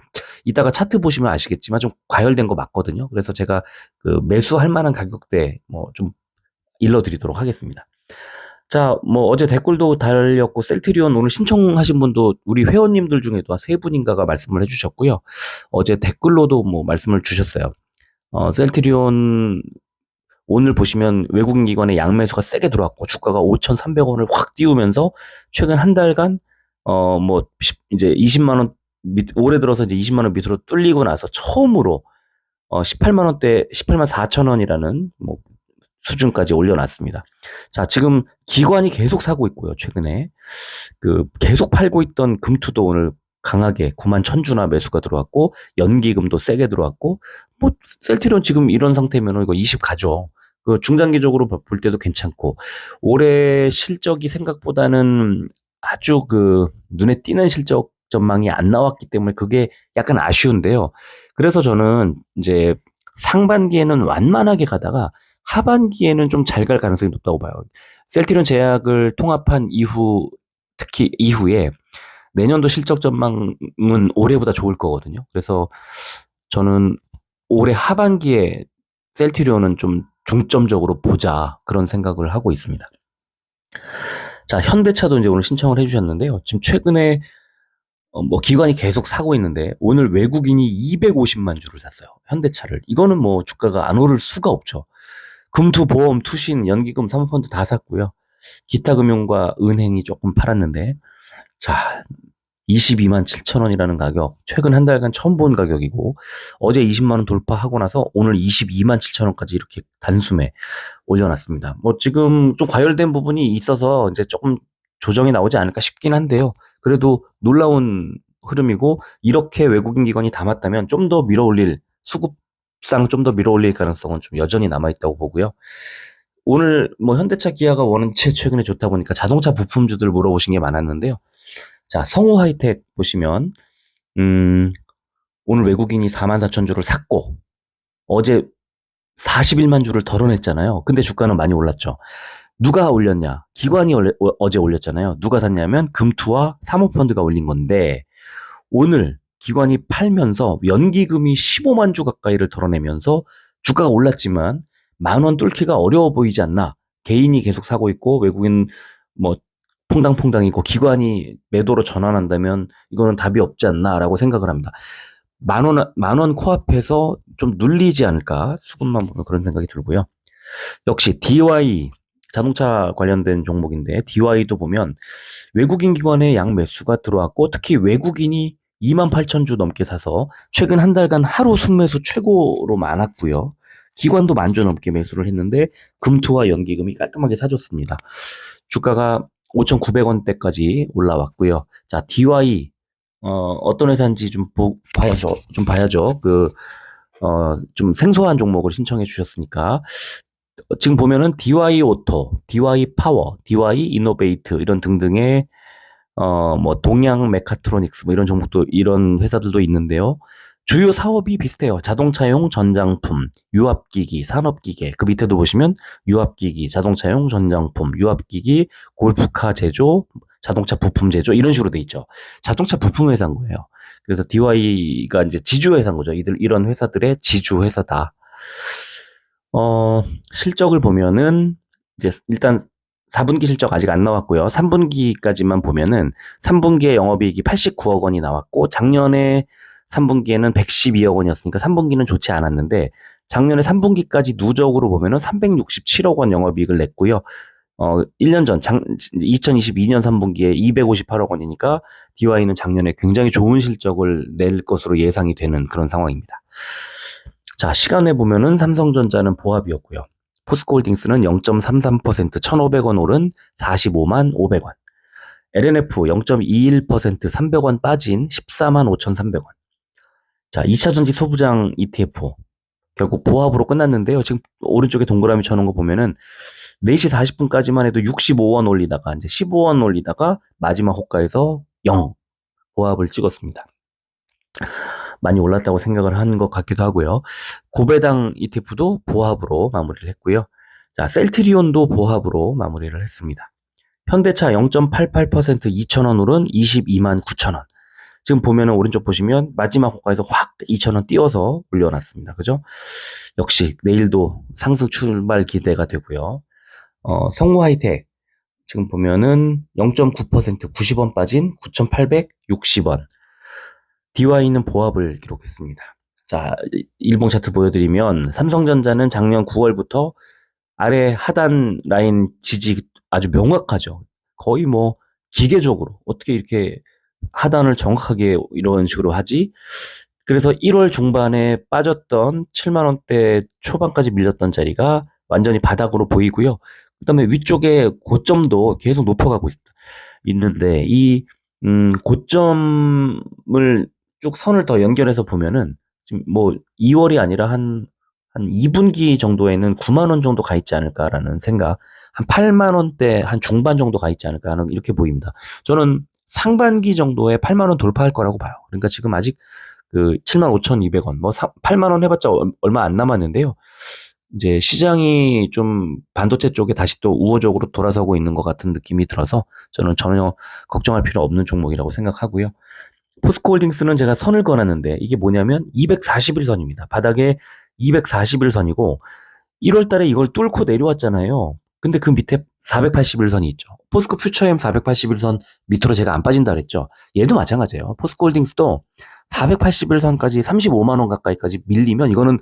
이따가 차트 보시면 아시겠지만 좀 과열된 거 맞거든요. 그래서 제가 그 매수할 만한 가격대 뭐 좀 일러드리도록 하겠습니다. 자, 뭐 어제 댓글도 달렸고 셀트리온 오늘 신청하신 분도 우리 회원님들 중에도 세 분인가가 말씀을 해주셨고요. 어제 댓글로도 뭐 말씀을 주셨어요. 셀트리온 오늘 보시면 외국인 기관의 양매수가 세게 들어왔고 주가가 5,300원을 확 띄우면서 최근 한 달간 뭐 이제 20만 원 올해 들어서 이제 20만 원 밑으로 뚫리고 나서 처음으로 18만 원대 18만 4천 원이라는 뭐 수준까지 올려놨습니다. 자, 지금 기관이 계속 사고 있고요. 최근에 계속 팔고 있던 금투도 오늘 강하게 9만 천주나 매수가 들어왔고 연기금도 세게 들어왔고 뭐 셀트리온 지금 이런 상태면 이거 20 가죠. 중장기적으로 볼 때도 괜찮고 올해 실적이 생각보다는 아주 눈에 띄는 실적 전망이 안 나왔기 때문에 그게 약간 아쉬운데요. 그래서 저는 이제 상반기에는 완만하게 가다가 하반기에는 좀 잘 갈 가능성이 높다고 봐요. 셀트리온 제약을 통합한 이후 특히 이후에 내년도 실적 전망은 올해보다 좋을 거거든요. 그래서 저는 올해 하반기에 셀트리온은 좀 중점적으로 보자 그런 생각을 하고 있습니다. 자, 현대차도 이제 오늘 신청을 해주셨는데요. 지금 최근에 뭐 기관이 계속 사고 있는데 오늘 외국인이 250만 주를 샀어요. 현대차를. 이거는 뭐 주가가 안 오를 수가 없죠. 금투, 보험, 투신, 연기금, 사모펀드 다 샀고요. 기타 금융과 은행이 조금 팔았는데 자 22만 7천 원이라는 가격 최근 한 달간 처음 본 가격이고 어제 20만 원 돌파하고 나서 오늘 22만 7천 원까지 이렇게 단숨에 올려놨습니다. 뭐 지금 좀 과열된 부분이 있어서 이제 조금 조정이 나오지 않을까 싶긴 한데요. 그래도 놀라운 흐름이고 이렇게 외국인 기관이 담았다면 좀 더 밀어올릴 수급상 좀 더 밀어올릴 가능성은 좀 여전히 남아있다고 보고요. 오늘 뭐 현대차 기아가 원체 최근에 좋다 보니까 자동차 부품주들 물어보신 게 많았는데요. 자, 성우 하이텍 보시면 오늘 외국인이 44,000주를 샀고 어제 41만 주를 덜어냈잖아요. 근데 주가는 많이 올랐죠. 누가 올렸냐? 기관이 어제 올렸잖아요. 누가 샀냐면 금투와 사모펀드가 올린 건데 오늘 기관이 팔면서 연기금이 15만 주 가까이를 덜어내면서 주가가 올랐지만 10,000원 뚫기가 어려워 보이지 않나. 개인이 계속 사고 있고 외국인 뭐 퐁당퐁당이고 기관이 매도로 전환한다면 이거는 답이 없지 않나라고 생각을 합니다. 10,000원 코앞에서 좀 눌리지 않을까 수급만 보면 그런 생각이 들고요. 역시 DY 자동차 관련된 종목인데 DY도 보면 외국인 기관의 양매수가 들어왔고 특히 외국인이 28,000주 넘게 사서 최근 한 달간 하루 순매수 최고로 많았고요. 기관도 10,000주 넘게 매수를 했는데 금투와 연기금이 깔끔하게 사줬습니다. 주가가 5,900원대까지 올라왔고요. 자, DY 어떤 회사인지 좀 봐야죠. 좀 생소한 종목을 신청해 주셨으니까 지금 보면은 DY 오토, DY 파워, DY 이노베이트 이런 등등의 뭐 동양 메카트로닉스 뭐 이런 종목도 이런 회사들도 있는데요. 주요 사업이 비슷해요. 자동차용 전장품, 유압기기, 산업기계. 그 밑에도 보시면 유압기기, 자동차용 전장품, 유압기기, 골프카 제조, 자동차 부품 제조 이런 식으로 돼 있죠. 자동차 부품 회사인 거예요. 그래서 DY가 이제 지주 회사인 거죠. 이런 회사들의 지주 회사다. 실적을 보면은 이제 일단 4분기 실적 아직 안 나왔고요. 3분기까지만 보면은 3분기에 영업이익이 89억 원이 나왔고 작년에 3분기에는 112억 원이었으니까 3분기는 좋지 않았는데 작년에 3분기까지 누적으로 보면은 367억 원 영업이익을 냈고요. 1년 전 2022년 3분기에 258억 원이니까 DY는 작년에 굉장히 좋은 실적을 낼 것으로 예상이 되는 그런 상황입니다. 자, 시간에 보면은 삼성전자는 보합이었고요. 포스코홀딩스는 0.33% 1,500원 오른 45만 500원. LNF 0.21% 300원 빠진 14만 5,300원. 자, 2차전지 소부장 ETF. 결국 보합으로 끝났는데요. 지금 오른쪽에 동그라미 쳐놓은 거 보면은 4시 40분까지만 해도 65원 올리다가 이제 15원 올리다가 마지막 호가에서 0 보합을 찍었습니다. 많이 올랐다고 생각을 한 것 같기도 하고요. 고배당 ETF도 보합으로 마무리를 했고요. 자, 셀트리온도 보합으로 마무리를 했습니다. 현대차 0.88% 2,000원 오른 22만 9천원. 지금 보면은 오른쪽 보시면 마지막 호가에서 확 2,000원 띄워서 올려놨습니다. 그죠? 역시 내일도 상승 출발 기대가 되고요. 성우 하이텍 지금 보면은 0.9% 90원 빠진 9,860원. DY는 보합을 기록했습니다. 자, 일봉 차트 보여드리면 삼성전자는 작년 9월부터 아래 하단 라인 지지 아주 명확하죠. 거의 뭐 기계적으로 어떻게 이렇게 하단을 정확하게 이런 식으로 하지? 그래서 1월 중반에 빠졌던 7만 원대 초반까지 밀렸던 자리가 완전히 바닥으로 보이고요. 그다음에 위쪽에 고점도 계속 높여가고 있는데 이 고점을 쭉 선을 더 연결해서 보면은 지금 뭐 2월이 아니라 한 2분기 정도에는 9만 원 정도 가 있지 않을까라는 생각, 한 8만 원대 한 중반 정도 가 있지 않을까 하는 이렇게 보입니다. 저는 상반기 정도에 8만 원 돌파할 거라고 봐요. 그러니까 지금 아직 그 7만 5,200원, 뭐 8만 원 해봤자 얼마 안 남았는데요. 이제 시장이 좀 반도체 쪽에 다시 또 우호적으로 돌아서고 있는 것 같은 느낌이 들어서 저는 전혀 걱정할 필요 없는 종목이라고 생각하고요. 포스코홀딩스는 제가 선을 그어놨는데 이게 뭐냐면 241선입니다. 바닥에 241선이고 1월 달에 이걸 뚫고 내려왔잖아요. 근데 그 밑에 481선이 있죠. 포스코 퓨처엠 481선 밑으로 제가 안 빠진다 그랬죠. 얘도 마찬가지예요. 포스코홀딩스도 481선까지 35만 원 가까이까지 밀리면 이거는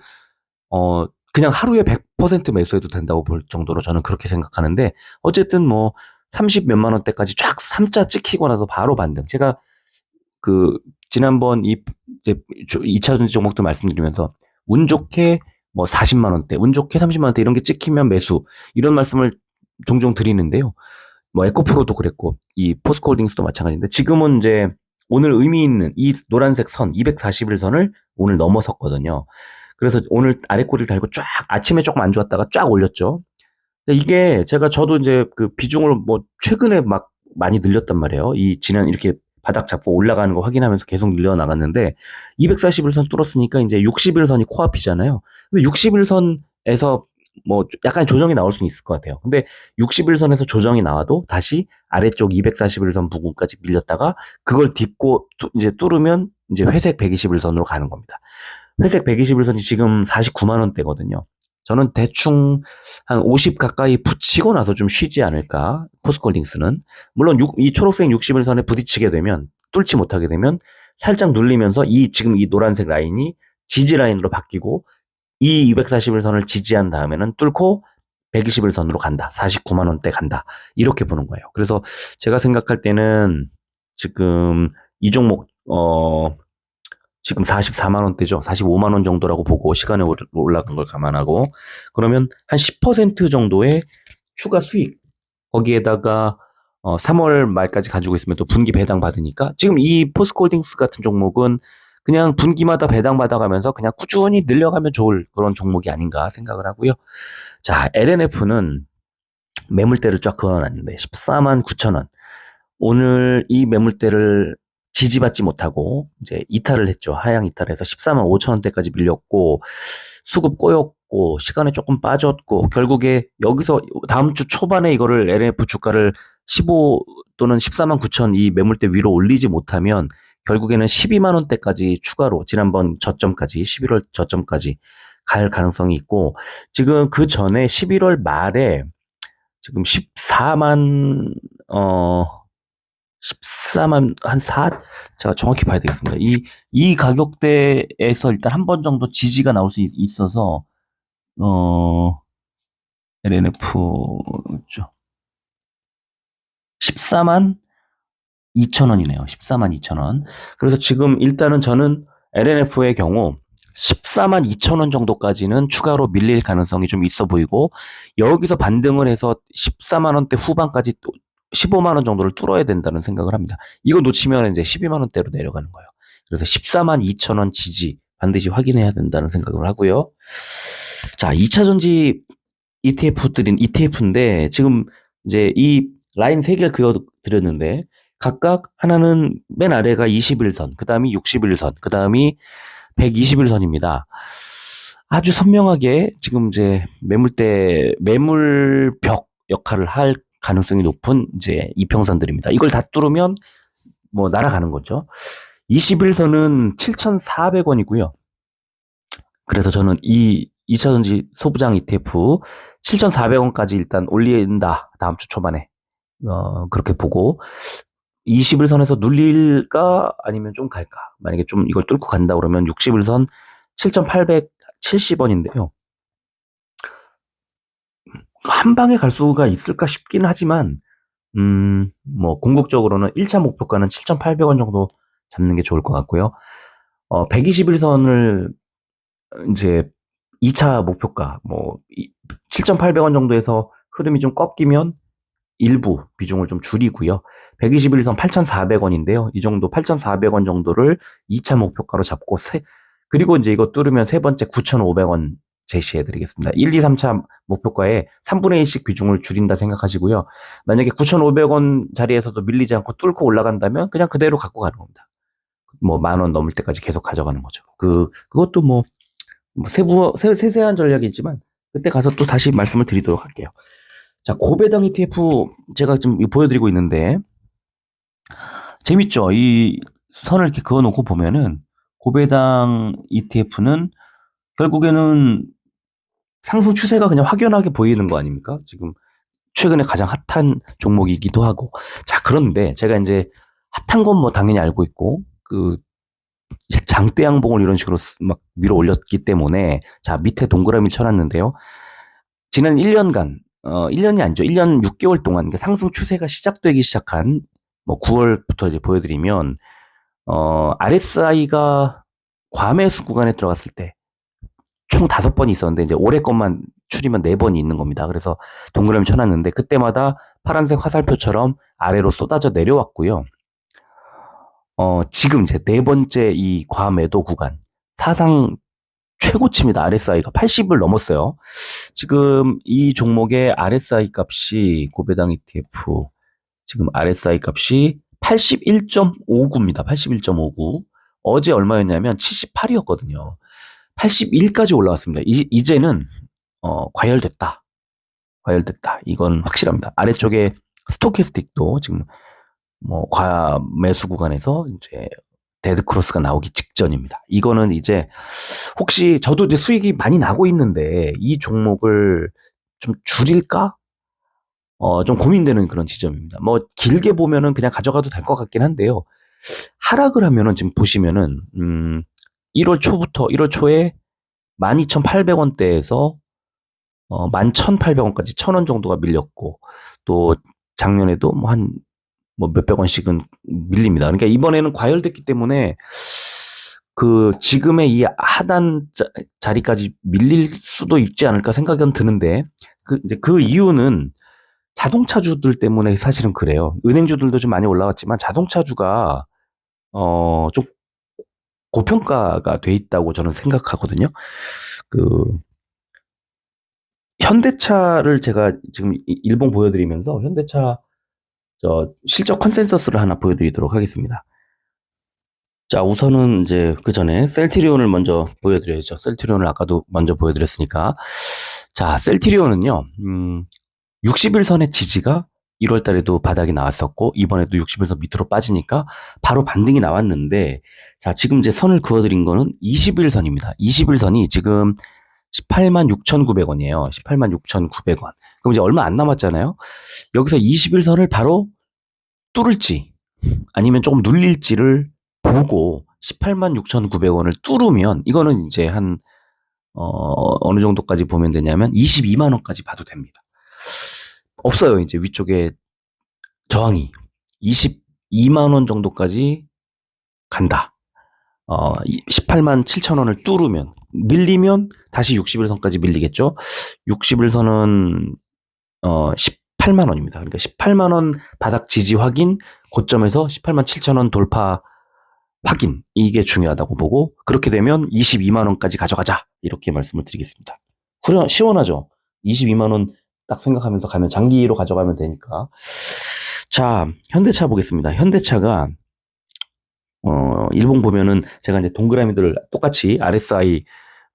그냥 하루에 100% 매수해도 된다고 볼 정도로 저는 그렇게 생각하는데 어쨌든 뭐 30 몇만 원대까지 쫙 3자 찍히고 나서 바로 반등. 제가 그 지난번 이제 2차 전지 종목도 말씀드리면서 운 좋게 뭐 40만 원대, 운 좋게 30만 원대 이런 게 찍히면 매수 이런 말씀을 종종 드리는데요. 뭐 에코프로도 그랬고 이 포스코홀딩스도 마찬가지인데 지금은 이제 오늘 의미 있는 이 노란색 선 241선을 오늘 넘어섰거든요. 그래서 오늘 아래 꼬리를 달고 쫙 아침에 조금 안 좋았다가 쫙 올렸죠. 이게 저도 이제 그 비중을 뭐 최근에 막 많이 늘렸단 말이에요. 이 지난 이렇게 바닥 잡고 올라가는 거 확인하면서 계속 늘려 나갔는데 241선 뚫었으니까 이제 61선이 코앞이잖아요. 근데 61선에서 뭐 약간 조정이 나올 수는 있을 것 같아요. 근데 61선에서 조정이 나와도 다시 아래쪽 241선 부근까지 밀렸다가 그걸 딛고 이제 뚫으면 이제 회색 121선으로 가는 겁니다. 회색 121선이 지금 49만 원대거든요. 저는 대충 한 50 가까이 붙이고 나서 좀 쉬지 않을까. 포스코홀딩스는 물론 이 초록색 61선에 부딪히게 되면 뚫지 못하게 되면 살짝 눌리면서 지금 이 노란색 라인이 지지 라인으로 바뀌고 이 241선을 지지한 다음에는 뚫고 121선으로 간다. 49만 원대 간다. 이렇게 보는 거예요. 그래서 제가 생각할 때는 지금 이 종목 지금 44만 원대죠. 45만 원 정도라고 보고 시간에 올라간 걸 감안하고 그러면 한 10% 정도의 추가 수익 거기에다가 3월 말까지 가지고 있으면 또 분기 배당 받으니까 지금 이 포스코홀딩스 같은 종목은 그냥 분기마다 배당 받아가면서 그냥 꾸준히 늘려가면 좋을 그런 종목이 아닌가 생각을 하고요. 자, LNF는 매물대를 쫙 그어놨는데 14만 9천 원. 오늘 이 매물대를 지지받지 못하고 이제 이탈을 했죠. 하향 이탈해서 14만 5천 원대까지 밀렸고 수급 꼬였고 시간에 조금 빠졌고 결국에 여기서 다음 주 초반에 이거를 LNF 주가를 15 또는 14만 9천 이 매물대 위로 올리지 못하면 결국에는 12만 원대까지 추가로 지난번 저점까지 11월 저점까지 갈 가능성이 있고 지금 그 전에 11월 말에 지금 14만 어 14만 한 4, 제가 정확히 봐야 되겠습니다. 이 가격대에서 일단 한 번 정도 지지가 나올 수 있어서 LNF죠. 14만 2천 원이네요. 14만 2천 원. 그래서 지금 일단은 저는 LNF의 경우 14만 2천 원 정도까지는 추가로 밀릴 가능성이 좀 있어 보이고 여기서 반등을 해서 14만 원대 후반까지 또 15만 원 정도를 뚫어야 된다는 생각을 합니다. 이거 놓치면 이제 12만 원대로 내려가는 거예요. 그래서 14만 2천 원 지지 반드시 확인해야 된다는 생각을 하고요. 자, 2차 전지 ETF인데 지금 이제 이 라인 3개를 그려드렸는데 각각 하나는 맨 아래가 21선, 그 다음이 61선, 그 다음이 121선입니다. 아주 선명하게 지금 이제 매물벽 역할을 할 가능성이 높은 이제 이평선들입니다. 이걸 다 뚫으면 뭐 날아가는 거죠. 21선은 7,400원이고요. 그래서 저는 이 2차전지 소부장 ETF 7,400원까지 일단 올린다. 다음 주 초반에. 그렇게 보고 21선에서 눌릴까 아니면 좀 갈까? 만약에 좀 이걸 뚫고 간다 그러면 61선 7,870원인데요. 한 방에 갈 수가 있을까 싶긴 하지만 뭐 궁극적으로는 1차 목표가는 7,800원 정도 잡는 게 좋을 것 같고요. 121선을 이제 2차 목표가 뭐 7,800원 정도에서 흐름이 좀 꺾이면 일부 비중을 좀 줄이고요. 121선 8,400원인데요. 이 정도 8,400원 정도를 2차 목표가로 잡고 그리고 이제 이거 뚫으면 세 번째 9,500원 제시해 드리겠습니다. 1, 2, 3차 목표가에 3분의 1씩 비중을 줄인다 생각하시고요. 만약에 9,500원 자리에서도 밀리지 않고 뚫고 올라간다면 그냥 그대로 갖고 가는 겁니다. 뭐 10,000원 넘을 때까지 계속 가져가는 거죠. 그것도 뭐 세세한 전략이지만 그때 가서 또 다시 말씀을 드리도록 할게요. 자, 고배당 ETF 제가 지금 보여드리고 있는데 재밌죠? 이 선을 이렇게 그어놓고 보면은 고배당 ETF는 결국에는 상승 추세가 그냥 확연하게 보이는 거 아닙니까? 지금 최근에 가장 핫한 종목이기도 하고. 자, 그런데 제가 이제 핫한 건 뭐 당연히 알고 있고 장대 양봉을 이런 식으로 막 밀어 올렸기 때문에 자, 밑에 동그라미 쳐놨는데요. 지난 1년간 1년이 아니죠. 1년 6개월 동안 그러니까 상승 추세가 시작되기 시작한 뭐 9월부터 이제 보여드리면 RSI가 과매수 구간에 들어갔을 때 총 5번이 있었는데 이제 올해 것만 추리면 4번이 있는 겁니다. 그래서 동그라미 쳐놨는데 그때마다 파란색 화살표처럼 아래로 쏟아져 내려왔고요. 지금 이제 4번째 이 과매도 구간 사상 최고치입니다. RSI가 80을 넘었어요. 지금 이 종목의 RSI 값이 고배당 ETF 지금 RSI 값이 81.59입니다. 81.59. 어제 얼마였냐면 78이었거든요. 81까지 올라왔습니다. 이제는 과열됐다. 과열됐다. 이건 확실합니다. 아래쪽에 스토캐스틱도 지금 뭐 과매수 구간에서 이제 데드크로스가 나오기 직전입니다. 이거는 이제 혹시 저도 이제 수익이 많이 나고 있는데 이 종목을 좀 줄일까? 좀 고민되는 그런 지점입니다. 뭐 길게 보면은 그냥 가져가도 될 것 같긴 한데요. 하락을 하면은 지금 보시면은 1월 초부터 1월 초에 12,800원대에서 11,800원까지 1,000원 정도가 밀렸고 또 작년에도 뭐 몇백 원씩은 밀립니다. 그러니까 이번에는 과열됐기 때문에 지금의 이 하단 자리까지 밀릴 수도 있지 않을까 생각은 드는데 이제 그 이유는 자동차주들 때문에 사실은 그래요. 은행주들도 좀 많이 올라왔지만 자동차주가 좀 고평가가 돼 있다고 저는 생각하거든요. 현대차를 제가 지금 일봉 보여드리면서 현대차 실적 컨센서스를 하나 보여드리도록 하겠습니다. 자, 우선은 이제 그 전에 셀트리온을 먼저 보여드려야죠. 셀트리온을 아까도 먼저 보여드렸으니까. 자, 셀트리온은요, 60일선의 지지가 1월 달에도 바닥이 나왔었고, 이번에도 60에서 밑으로 빠지니까 바로 반등이 나왔는데, 자, 지금 이제 선을 그어드린 거는 21선입니다. 21선이 지금 18만 6,900원이에요. 18만 6,900원. 그럼 이제 얼마 안 남았잖아요. 여기서 21선을 바로 뚫을지, 아니면 조금 눌릴지를 보고 18만 6,900원을 뚫으면, 이거는 이제 어느 정도까지 보면 되냐면 22만 원까지 봐도 됩니다. 없어요. 이제 위쪽에 저항이 22만 원 정도까지 간다. 18만 7천 원을 뚫으면, 밀리면 다시 61선까지 밀리겠죠. 61선은 18만 원입니다. 그러니까 18만 원 바닥 지지 확인, 고점에서 18만 7천 원 돌파 확인, 이게 중요하다고 보고, 그렇게 되면 22만 원까지 가져가자, 이렇게 말씀을 드리겠습니다. 시원하죠? 22만 원 딱 생각하면서 가면, 장기로 가져가면 되니까. 자, 현대차 보겠습니다. 현대차가 일봉 보면은 제가 이제 동그라미들을 똑같이 RSI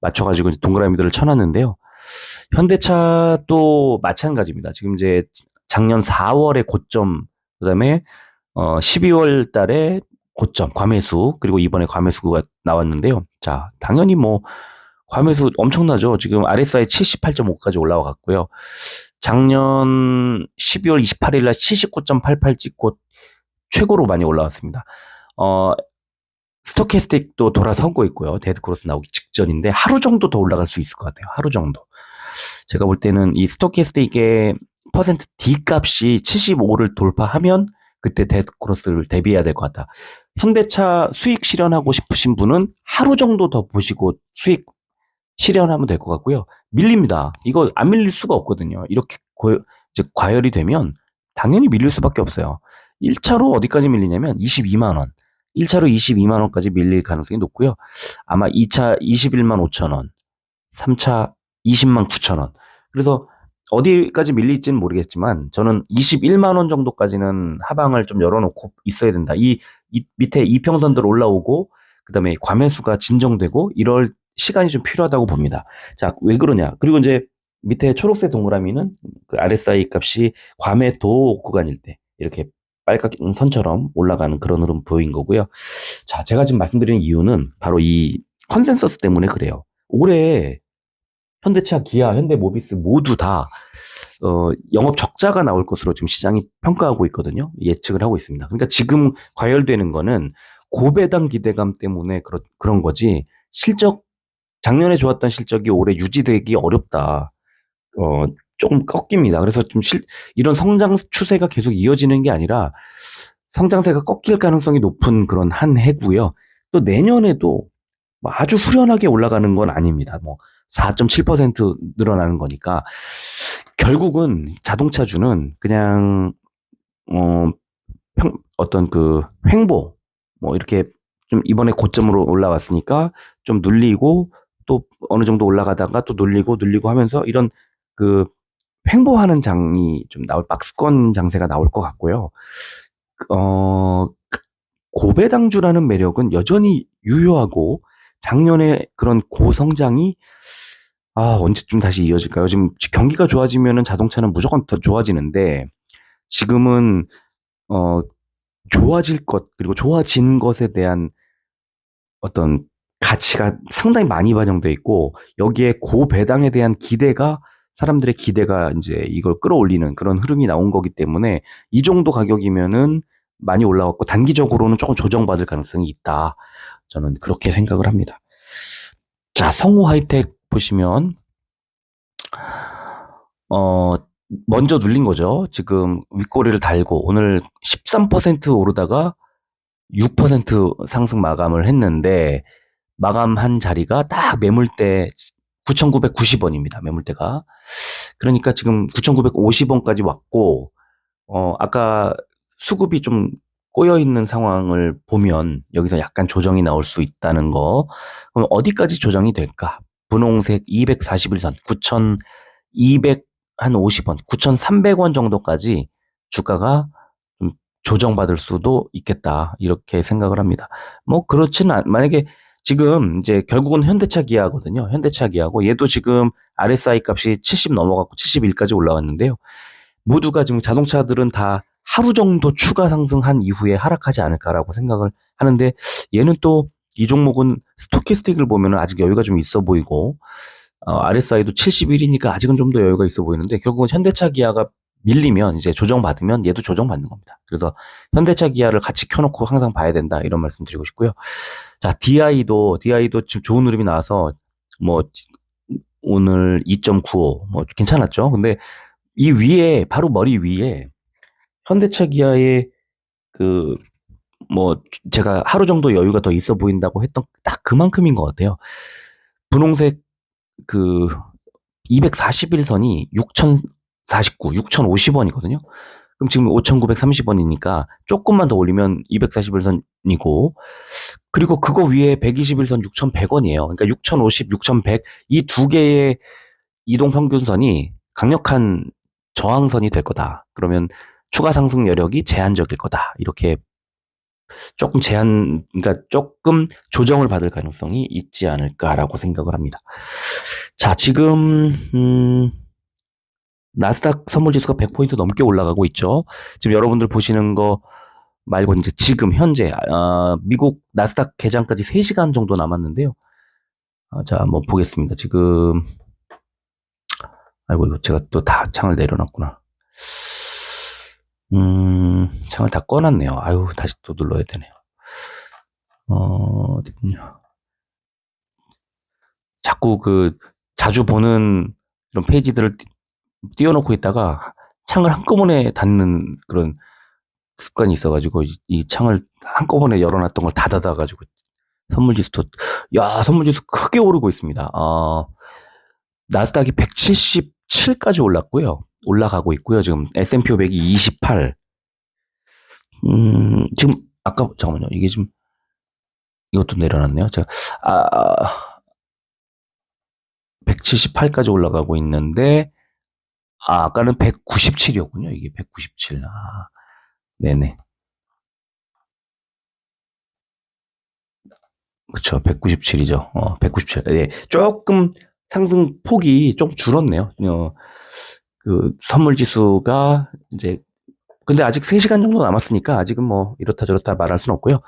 맞춰가지고 동그라미들을 쳐놨는데요. 현대차도 마찬가지입니다. 지금 이제 작년 4월에 고점, 그 다음에 12월 달에 고점, 과매수, 그리고 이번에 과매수가 나왔는데요. 자, 당연히 뭐 과매수 엄청나죠. 지금 RSI 78.5까지 올라와 갔고요. 작년 12월 28일 날 79.88 찍고 최고로 많이 올라왔습니다. 스토캐스틱도 돌아서고 있고요. 데드크로스 나오기 직전인데 하루 정도 더 올라갈 수 있을 것 같아요. 하루 정도. 제가 볼 때는 이 스토캐스틱의 퍼센트 D 값이 75를 돌파하면 그때 데드크로스를 대비해야 될 것 같다. 현대차 수익 실현하고 싶으신 분은 하루 정도 더 보시고 수익 실현하면 될 것 같고요. 밀립니다. 이거 안 밀릴 수가 없거든요. 이렇게 이제 과열이 되면 당연히 밀릴 수밖에 없어요. 1차로 어디까지 밀리냐면 22만 원. 1차로 22만 원까지 밀릴 가능성이 높고요. 아마 2차 21만 5천 원, 3차 20만 9천 원. 그래서 어디까지 밀릴지는 모르겠지만 저는 21만 원 정도까지는 하방을 좀 열어놓고 있어야 된다. 이 밑에 이평선들 올라오고 그다음에 과매수가 진정되고 이럴 시간이 좀 필요하다고 봅니다. 자, 왜 그러냐? 그리고 이제 밑에 초록색 동그라미는 그 RSI 값이 과매도 구간일 때 이렇게 빨간 선처럼 올라가는 그런 흐름 보인 거고요. 자, 제가 지금 말씀드리는 이유는 바로 이 컨센서스 때문에 그래요. 올해 현대차, 기아, 현대모비스 모두 다 영업 적자가 나올 것으로 지금 시장이 평가하고 있거든요. 예측을 하고 있습니다. 그러니까 지금 과열되는 거는 고배당 기대감 때문에 그런 거지, 작년에 좋았던 실적이 올해 유지되기 어렵다. 조금 꺾입니다. 그래서 좀 이런 성장 추세가 계속 이어지는 게 아니라 성장세가 꺾일 가능성이 높은 그런 한 해고요. 또 내년에도 뭐 아주 후련하게 올라가는 건 아닙니다. 뭐 4.7% 늘어나는 거니까 결국은 자동차주는 그냥 어떤 그 횡보, 뭐 이렇게 좀 이번에 고점으로 올라왔으니까 좀 눌리고 또 어느 정도 올라가다가 또 눌리고 하면서 이런 그 횡보하는 장이 좀 박스권 장세가 나올 것 같고요. 고배당주라는 매력은 여전히 유효하고 작년에 그런 고성장이 언제쯤 다시 이어질까요? 지금 경기가 좋아지면은 자동차는 무조건 더 좋아지는데 지금은 좋아질 것, 그리고 좋아진 것에 대한 어떤 가치가 상당히 많이 반영돼 있고, 여기에 고배당에 대한 사람들의 기대가 이제 이걸 끌어올리는 그런 흐름이 나온 거기 때문에 이 정도 가격이면은 많이 올라갔고 단기적으로는 조금 조정받을 가능성이 있다. 저는 그렇게 생각을 합니다. 자, 성우 하이텍 보시면 먼저 눌린 거죠. 지금 윗꼬리를 달고 오늘 13% 오르다가 6% 상승 마감을 했는데, 마감한 자리가 딱 매물대 9,990원입니다. 매물대가. 그러니까 지금 9,950원까지 왔고, 아까 수급이 좀 꼬여있는 상황을 보면 여기서 약간 조정이 나올 수 있다는 거. 그럼 어디까지 조정이 될까? 분홍색 241선, 9,250원, 9,300원 정도까지 주가가 좀 조정받을 수도 있겠다. 이렇게 생각을 합니다. 뭐, 만약에 지금 이제 결국은 현대차 기아거든요. 현대차 기아고 얘도 지금 RSI 값이 70 넘어갔고 71까지 올라왔는데요. 모두가 지금 자동차들은 다 하루 정도 추가 상승한 이후에 하락하지 않을까라고 생각을 하는데 얘는 또 이 종목은 스토캐스틱을 보면은 아직 여유가 좀 있어 보이고 RSI도 71이니까 아직은 좀 더 여유가 있어 보이는데 결국은 현대차 기아가 밀리면 이제 조정받으면 얘도 조정받는 겁니다. 그래서 현대차 기아를 같이 켜놓고 항상 봐야 된다 이런 말씀 드리고 싶고요. 자, DI도 지금 좋은 흐름이 나와서 뭐 오늘 2.95 뭐 괜찮았죠. 근데 이 위에 바로 머리 위에 현대차 기아의 그 뭐 제가 하루 정도 여유가 더 있어 보인다고 했던 딱 그만큼인 것 같아요. 분홍색 그 241선이 6,049, 6,050원이거든요. 그럼 지금 5,930원이니까 조금만 더 올리면 241선이고, 그리고 그거 위에 121선 6,100원이에요. 그러니까 6,050, 6,100, 이 두 개의 이동평균선이 강력한 저항선이 될 거다. 그러면 추가 상승 여력이 제한적일 거다. 이렇게 그러니까 조금 조정을 받을 가능성이 있지 않을까라고 생각을 합니다. 자, 지금, 나스닥 선물지수가 100포인트 넘게 올라가고 있죠. 지금 여러분들 보시는 거 말고 이제 지금 현재, 미국 나스닥 개장까지 3시간 정도 남았는데요. 자, 한번 보겠습니다. 지금, 아이고, 이거 제가 또 다 창을 내려놨구나. 창을 다 꺼놨네요. 아유, 다시 또 눌러야 되네요. 어디군요. 자꾸 자주 보는 이런 페이지들을 띄워놓고 있다가 창을 한꺼번에 닫는 그런 습관이 있어가지고 이 창을 한꺼번에 열어놨던 걸 다 닫아가지고 선물지수 크게 오르고 있습니다. 나스닥이 177까지 올라가고 있고요. 지금 S&P 500이 28. 지금 아까 잠깐만요. 이게 지금 이것도 내려놨네요. 제가 178까지 올라가고 있는데 아까는 197이었군요. 이게 197. 네네. 그쵸. 197이죠. 197. 예. 조금 상승 폭이 좀 줄었네요. 선물 지수가 이제, 근데 아직 3시간 정도 남았으니까 아직은 뭐 이렇다 저렇다 말할 수는 없고요.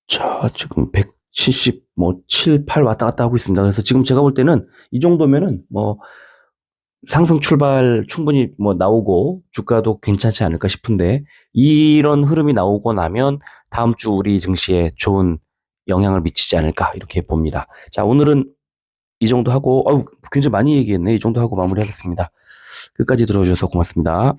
자, 지금 170, 7, 8 왔다 갔다 하고 있습니다. 그래서 지금 제가 볼 때는 이 정도면은 상승 출발 충분히 나오고 주가도 괜찮지 않을까 싶은데 이런 흐름이 나오고 나면 다음 주 우리 증시에 좋은 영향을 미치지 않을까 이렇게 봅니다. 자, 오늘은 이 정도 하고 굉장히 많이 얘기했네. 이 정도 하고 마무리하겠습니다. 끝까지 들어주셔서 고맙습니다.